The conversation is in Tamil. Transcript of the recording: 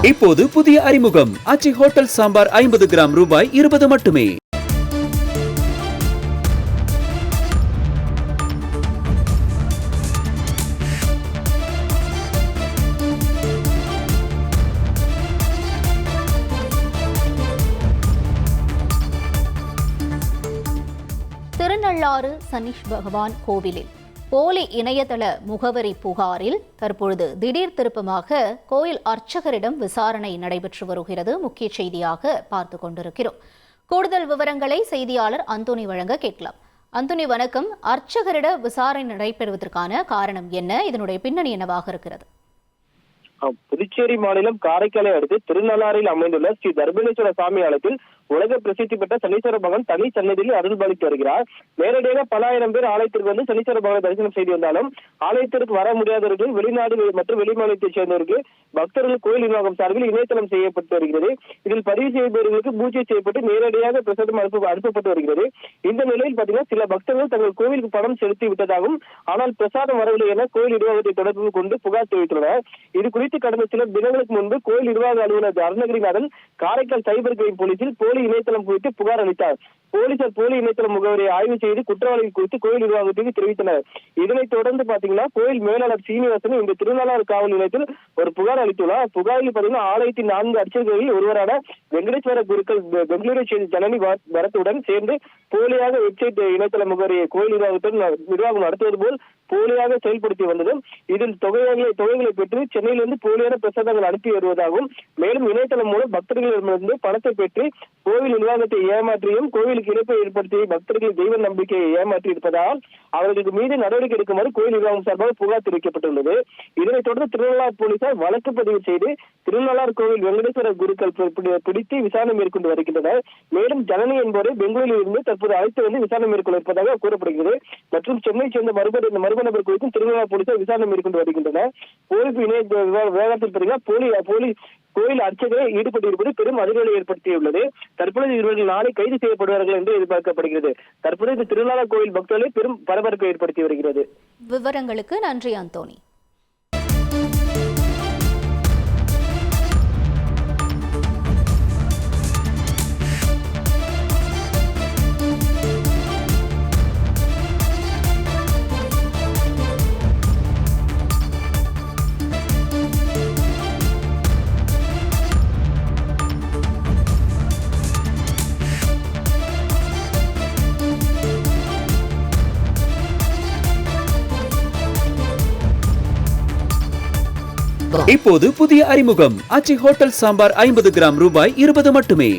இப்போது புதிய அறிமுகம் ஆச்சி ஹோட்டல் சாம்பார் 50 கிராம் ரூபாய் 20 மட்டுமே. திருநள்ளாறு சனீஷ் பகவான் கோவிலில் போலி இணையதள முகவரி புகாரில் தற்பொழுது திடீர் திருப்பமாக கோயில் அர்ச்சகரிடம் விசாரணை நடைபெற்று வருகிறது. முக்கிய செய்தியாக பார்த்து கொண்டிருக்கிறோம். கூடுதல் விவரங்களை செய்தியாளர் அந்தோனி வழங்க கேட்கலாம். அந்தோனி, வணக்கம். அர்ச்சகரிடம் விசாரணை நடைபெறுவதற்கான காரணம் என்ன? இதனுடைய பின்னணி என்னவாக இருக்கிறது? புதுச்சேரி மாநிலம் காரைக்காலை அடுத்து திருநள்ளாறில் அமைந்துள்ள ஸ்ரீ தர்பணேஸ்வர சாமி ஆலயத்தில் உலக பிரசித்தி பெற்ற சனீஸ்வர பகவான் தனி சன்னதியில் அருள்பாலித்து வருகிறார். நேரடியாக பல ஆயிரம் பேர் ஆலயத்திற்கு வந்து சனீஸ்வர பகவானை தரிசனம் செய்து வந்தாலும் ஆலயத்திற்கு வர முடியாதவர்கள், வெளிநாடு மற்றும் வெளிமாநிலத்தைச் சேர்ந்தவருக்கு பக்தர்கள் கோயில் நிர்வாகம் சார்பில் இணையதளம் செய்யப்பட்டு வருகிறது. இதில் பதிவு செய்பவர்களுக்கு பூஜை செய்யப்பட்டு நேரடியாக பிரசாதம் அனுப்பப்பட்டு வருகிறது. இந்த நிலையில் பாத்தீங்கன்னா சில பக்தர்கள் தங்கள் கோவிலுக்கு பணம் செலுத்தி விட்டதாகவும் ஆனால் பிரசாதம் வரவில்லை என கோயில் நிர்வாகத்தை தொடர்பு கொண்டு புகார் தெரிவித்துள்ளனர். இது குறித்து கடந்த சில தினங்களுக்கு முன்பு கோயில் நிர்வாக அலுவலர் அருணகிரிநாதன் காரைக்கால் சைபர் கிரைம் போலீசில் போலி இணையதளம் குறித்து புகார் அளித்தார். போலீசார் போலி இணையதள முகவரியை ஆய்வு செய்து குற்றவாளிகள் குறித்து கோயில் நிர்வாகத்துக்கு தெரிவித்தனர். இதனைத் தொடர்ந்து பாத்தீங்கன்னா கோயில் மேலாளர் சீனிவாசன் இந்த திருநள்ளாறு காவல் நிலையத்தில் ஒரு புகார் அளித்துள்ளார். புகாரில் பாத்தீங்கன்னா ஆலயத்தின் 4 அர்ச்சகர்களில் ஒருவரான வெங்கடேஸ்வர குருக்கள் பெங்களூரை சேர்ந்த ஜனனி பரத்துடன் சேர்ந்து போலியாக வெப்சைட் இணையதள முகவரியை கோயில் நிர்வாகம் நடத்துவது போல் போலியாக செயல்படுத்தி வந்ததும் இதில் தொகைகளை பெற்று சென்னையிலிருந்து போலியான பிரசாதங்கள் அனுப்பி வருவதாகவும் மேலும் இணையதளம் மூலம் பக்தர்களிடமிருந்து பணத்தை பெற்று கோவில் நிர்வாகத்தை ஏமாற்றியும் கோவிலுக்கு இழப்பை ஏற்படுத்தி பக்தர்கள் தெய்வ நம்பிக்கையை ஏமாற்றி இருப்பதால் அவர்களுக்கு மீது நடவடிக்கை எடுக்குமாறு கோயில் நிர்வாகம் சார்பாக புகார் தெரிவிக்கப்பட்டுள்ளது. இதனைத் தொடர்ந்து திருநள்ளாறு போலீசார் வழக்கு பதிவு செய்து திருநள்ளாறு கோவில் வெங்கடேஸ்வர குருக்கள் பிடித்து விசாரணை மேற்கொண்டு வருகின்றனர். மேலும் ஜனனி என்பவரை பெங்களூரில் இருந்து தற்போது அழைத்து வந்து விசாரணை மேற்கொள்ள இருப்பதாக கூறப்படுகிறது. மற்றும் சென்னை சேர்ந்த மர்ம நபர் குறித்தும் திருநள்ளாறு போலீசார் விசாரணை மேற்கொண்டு வருகின்றனர். போலீஸ் இணைய விவகாரத்தில் கோயில் அர்ச்சகரை ஈடுபட்டிருப்பது பெரும் அதிர்வலை ஏற்படுத்தியுள்ளது. தற்பொழுது இவர்கள் நாளை கைது செய்யப்படுவார்கள் என்று எதிர்பார்க்கப்படுகிறது. தற்போது இந்த திருநள்ளாறு கோயில் பக்தர்களை பெரும் பரபரப்பை ஏற்படுத்தி வருகிறது. விவரங்களுக்கு நன்றி அந்தோனி. இப்போது புதிய அறிமுகம் ஆச்சி ஹோட்டல் சாம்பார் 50 கிராம் ரூபாய் 20 மட்டுமே.